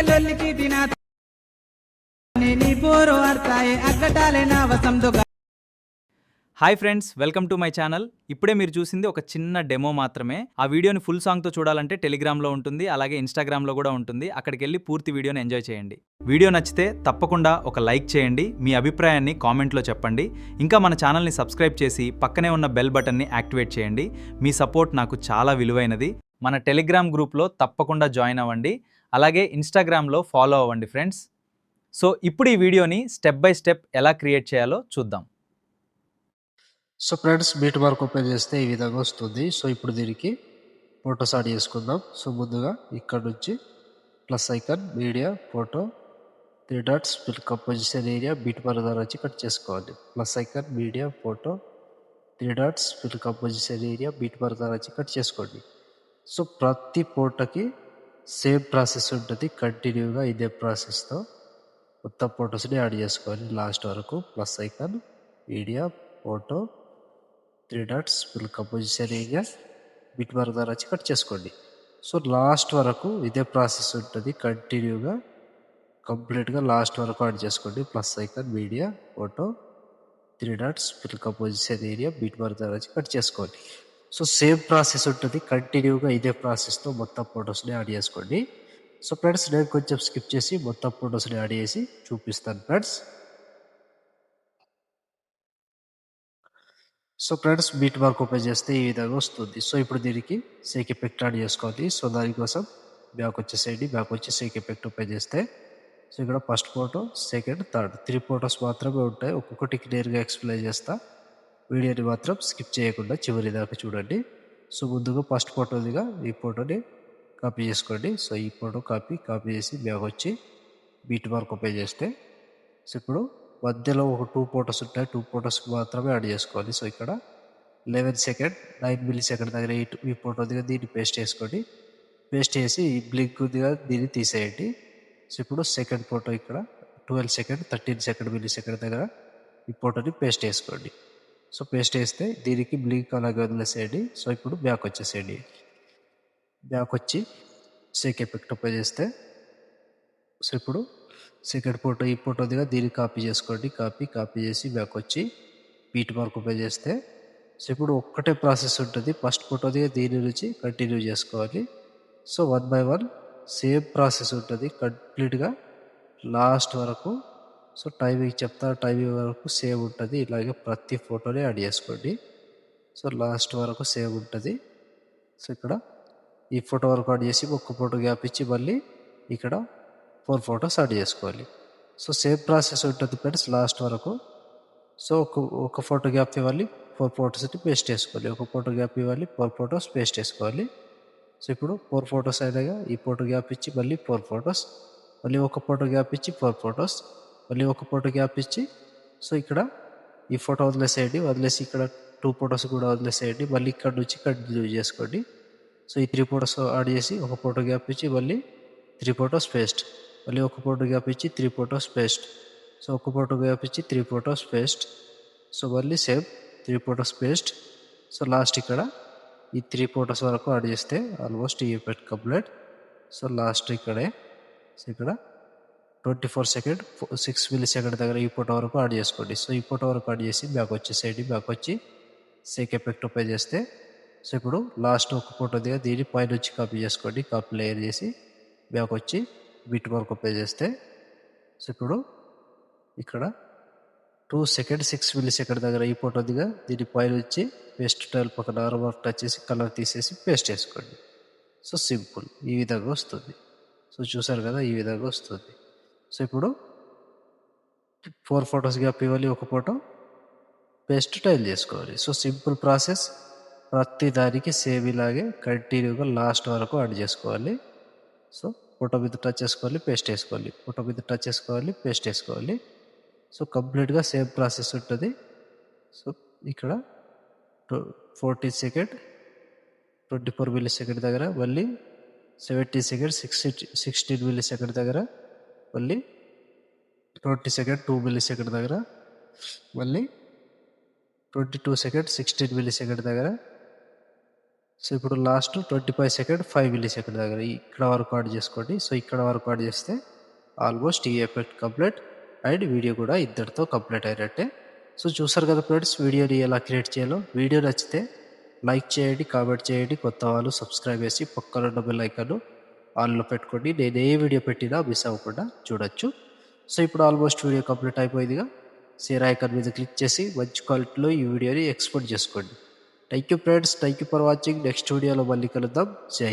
लल्ली दिना नी पोरो आरताए अगटाले ना वसंतो। Hi friends, welcome to my channel. ఇప్పుడే మీరు చూసింది ఒక చిన్న డెమో మాత్రమే. ఆ వీడియోని ఫుల్ సాంగ్తో చూడాలంటే టెలిగ్రామ్లో ఉంటుంది, అలాగే ఇన్స్టాగ్రామ్లో కూడా ఉంటుంది. అక్కడికి వెళ్ళి పూర్తి వీడియోని ఎంజాయ్ చేయండి. వీడియో నచ్చితే తప్పకుండా ఒక లైక్ చేయండి, మీ అభిప్రాయాన్ని కామెంట్లో చెప్పండి. ఇంకా మన ఛానల్ని సబ్స్క్రైబ్ చేసి పక్కనే ఉన్న బెల్ బటన్ని యాక్టివేట్ చేయండి. మీ సపోర్ట్ నాకు చాలా విలువైనది. మన టెలిగ్రామ్ గ్రూప్లో తప్పకుండా జాయిన్ అవ్వండి, అలాగే ఇన్స్టాగ్రామ్లో ఫాలో అవ్వండి ఫ్రెండ్స్. సో ఇప్పుడు ఈ వీడియోని స్టెప్ బై స్టెప్ ఎలా క్రియేట్ చేయాలో చూద్దాం. So friends, beat mark open చేస్తే ఈ విధంగా వస్తుంది. సో ఇప్పుడు దీనికి ఫోటోస్ యాడ్ చేసుకుందాం. సో ముందుగా ఇక్కడ నుంచి plus icon, media, photo, 3 dots, fill composition area, beat mark ద్వారా వచ్చి కట్ చేసుకోవాలి. Plus icon, media, photo, 3 dots, fill composition area, beat mark ద్వారా వచ్చి కట్ చేసుకోండి. సో ప్రతి ఫోటోకి సేమ్ ప్రాసెస్ ఉంటుంది. కంటిన్యూగా ఇదే ప్రాసెస్తో మొత్తం ఫొటోస్ని యాడ్ చేసుకోవాలి లాస్ట్ వరకు. Plus icon, media, photo, 3 dots, fill composition area, bit mark ద్వారా వచ్చి కట్ చేసుకోండి. సో లాస్ట్ వరకు ఇదే ప్రాసెస్ ఉంటుంది. కంటిన్యూగా కంప్లీట్గా లాస్ట్ వరకు యాడ్ చేసుకోండి. Plus icon, media, photo, 3 dots, fill composition area, bit mark ద్వారా వచ్చి కట్ చేసుకోండి. సో సేమ్ ప్రాసెస్ ఉంటుంది. కంటిన్యూగా ఇదే ప్రాసెస్తో మొత్తం ఫొటోస్ని యాడ్ చేసుకోండి. సో ఫ్రెండ్స్, నేను కొంచెం స్కిప్ చేసి మొత్తం ఫొటోస్ని యాడ్ చేసి చూపిస్తాను friends. So friends, beat mark open చేస్తే ఈ విధంగా వస్తుంది. సో ఇప్పుడు దీనికి సేక్ ఎఫెక్ట్ యాడ్ చేసుకోవాలి. సో దానికోసం బ్యాక్ వచ్చేసేయండి. బ్యాక్ వచ్చి సేక్ ఎఫెక్ట్ ఓపెన్ చేస్తే సో ఇక్కడ first photo, second, third 3 photos మాత్రమే ఉంటాయి. ఒక్కొక్కటి క్లియర్గా ఎక్స్ప్లెయిన్ చేస్తా. వీడియోని మాత్రం స్కిప్ చేయకుండా చివరి దాకా చూడండి. సో ముందుగా ఫస్ట్ ఫోటోదిగా ఈ ఫోటోని కాపీ చేసుకోండి. సో ఈ ఫోటో కాపీ చేసి బ్యాక్ వచ్చి బీట్ మార్క్ ఓపెన్ చేస్తే సో ఇప్పుడు మధ్యలో ఒక 2 ఫొటోస్ ఉంటాయి. 2 ఫొటోస్కి మాత్రమే యాడ్ చేసుకోవాలి. సో ఇక్కడ 11 సెకండ్, 9 మిల్లీ సెకండ్ దగ్గర ఈ ఫోటో దగ్గర దీన్ని పేస్ట్ చేసుకోండి. పేస్ట్ చేసి ఈ బ్లింక్ దిగా దీన్ని తీసేయండి. సో ఇప్పుడు సెకండ్ ఫోటో ఇక్కడ 12 సెకండ్, 13 సెకండ్ మిల్లీ సెకండ్ దగ్గర ఈ ఫోటోని పేస్ట్ చేసుకోండి. సో పేస్ట్ చేస్తే దీనికి బ్లింక్ అలాగే వదిలేసేయండి. సో ఇప్పుడు బ్యాక్ వచ్చేసేయండి. బ్యాక్ వచ్చి సేక్ ఎఫెక్ట్ ఓపెన్ చేస్తే సో ఇప్పుడు సెకండ్ ఫోటో ఈ ఫోటో దిగా దీన్ని కాపీ చేసుకోండి. కాపీ చేసి బ్యాక్ వచ్చి బీట్ మార్క్ ఓపెన్ చేస్తే సో ఇప్పుడు ఒక్కటే ప్రాసెస్ ఉంటుంది. ఫస్ట్ ఫోటో దిగా దీని నుంచి కంటిన్యూ చేసుకోవాలి. సో 1 బై 1 సేమ్ ప్రాసెస్ ఉంటుంది కంప్లీట్గా లాస్ట్ వరకు. సో టైమింగ్ చెప్తా, టైమింగ్ వరకు సేమ్ ఉంటుంది. ఇలాగే ప్రతి ఫోటోని యాడ్ చేసుకోండి. సో లాస్ట్ వరకు సేమ్ ఉంటుంది. సో ఇక్కడ ఈ ఫోటో వరకు యాడ్ చేసి ఒక్క ఫోటో గ్యాప్ ఇచ్చి మళ్ళీ ఇక్కడ 4 ఫొటోస్ యాడ్ చేసుకోవాలి. సో సేమ్ ప్రాసెస్ ఉంటుంది ఫ్రెండ్స్ లాస్ట్ వరకు. సో ఒక ఫోటో గ్యాప్ ఇవ్వాలి, 4 ఫొటోస్ని పేస్ట్ చేసుకోవాలి. ఒక ఫోటో గ్యాప్ ఇవ్వాలి, 4 ఫొటోస్ పేస్ట్ చేసుకోవాలి. సో ఇప్పుడు 4 ఫొటోస్ అయినాగా ఈ ఫోటో గ్యాప్ ఇచ్చి మళ్ళీ 4 ఫొటోస్, మళ్ళీ ఒక ఫోటో గ్యాప్ ఇచ్చి 4 ఫొటోస్, మళ్ళీ ఒక ఫోటో గ్యాప్ ఇచ్చి సో ఇక్కడ ఈ ఫోటో వదిలేసి ఇక్కడ 2 ఫొటోస్ కూడా వదిలేసేయండి. మళ్ళీ ఇక్కడ నుంచి కంటిన్యూ చేసుకోండి. సో ఈ 3 ఫొటోస్ యాడ్ చేసి ఒక ఫోటో గ్యాప్ ఇచ్చి మళ్ళీ 3 ఫొటోస్ పేస్ట్, మళ్ళీ ఒక ఫోటో గ్యాప్ ఇచ్చి 3 ఫొటోస్ పేస్ట్, సో ఒక ఫోటో గ్యాప్ ఇచ్చి 3 ఫొటోస్ పేస్ట్, సో మళ్ళీ same 3 photos paste. So last ఇక్కడ ఈ 3 ఫొటోస్ వరకు యాడ్ చేస్తే ఆల్మోస్ట్ ఈ ఎఫెక్ట్ కంప్లీట్. సో లాస్ట్ ఇక్కడే సో ఇక్కడ 24 సెకండ్, 6 మిల్లీ సెకండ్ దగ్గర ఈ ఫోటో వరకు యాడ్ చేసుకోండి. సో ఈ ఫోటో వరకు యాడ్ చేసి బ్యాక్ వచ్చేసేయండి. బ్యాక్ వచ్చి సేక్ ఎఫెక్ట్ ఓపెన్ చేస్తే సో ఇప్పుడు లాస్ట్ ఒక ఫోటో దిగా దీన్ని పైన వచ్చి కాపీ చేసుకోండి. కాపీ లేయర్ చేసి బ్యాక్ వచ్చి బీట్ మార్క్ ఓపెన్ చేస్తే సో ఇప్పుడు ఇక్కడ 2 సెకండ్, 6 మిల్లీ సెకండ్ దగ్గర ఈ ఫోటో దిగా దీని పైన వచ్చి పేస్ట్ టైల్ పక్కన ఆర్మర్ టచ్ చేసి కలర్ తీసేసి పేస్ట్ చేసుకోండి. సో సింపుల్, ఈ విధంగా వస్తుంది. సో చూసారు కదా, ఈ విధంగా వస్తుంది. సో ఇప్పుడు 4 ఫొటోస్ గ్యాప్ ఇవ్వాలి, ఒక ఫోటో పేస్ట్ టైల్ చేసుకోవాలి. So simple process. ప్రతి దానికి సేమ్ ఇలాగే కంటిన్యూగా లాస్ట్ వరకు యాడ్ చేసుకోవాలి. సో ఫోటో మీద టచ్ చేసుకోవాలి, పేస్ట్ వేసుకోవాలి, ఫోటో మీద టచ్ చేసుకోవాలి, పేస్ట్ వేసుకోవాలి. సో కంప్లీట్గా సేమ్ ప్రాసెస్ ఉంటుంది. సో ఇక్కడ 14 సెకండ్, 24 మిల్లీ సెకండ్ దగ్గర మళ్ళీ 17 సెకండ్, 16 మిల్లీ సెకండ్ దగ్గర మళ్ళీ 20 సెకండ్, 2 మిల్లీ సెకండ్ దగ్గర మళ్ళీ 22 సెకండ్, 16 మిల్లీ సెకండ్ దగ్గర సో ఇప్పుడు లాస్ట్ 25 సెకండ్ 5 మిల్లీ సెకండ్ దగ్గర ఇక్కడ వరకు యాడ్ చేసుకోండి. సో ఇక్కడ వరకు యాడ్ చేస్తే ఆల్మోస్ట్ ఈ ఎఫెక్ట్ కంప్లీట్ అండ్ వీడియో కూడా ఇద్దరితో కంప్లీట్ అయినట్టే. సో చూసారు కదా ఫ్రెండ్స్, వీడియోని ఎలా క్రియేట్ చేయాలో. వీడియో నచ్చితే లైక్ చేయండి, కామెంట్ చేయండి, కొత్త వాళ్ళు సబ్స్క్రైబ్ చేసి పక్కన ఉన్న బెల్ ఐకాన్ ఆన్లో పెట్టుకోండి. నేను ఏ వీడియో పెట్టినా మిస్ అవ్వకుండా చూడొచ్చు. సో ఇప్పుడు ఆల్మోస్ట్ వీడియో కంప్లీట్ అయిపోయిందిగా. షేర్ ఐకాన్ మీద క్లిక్ చేసి మంచి క్వాలిటీలో ఈ వీడియోని ఎక్స్పోర్ట్ చేసుకోండి. Thank you friends, thank you for watching. Next వీడియోలో మళ్ళీ కలుద్దాం. జై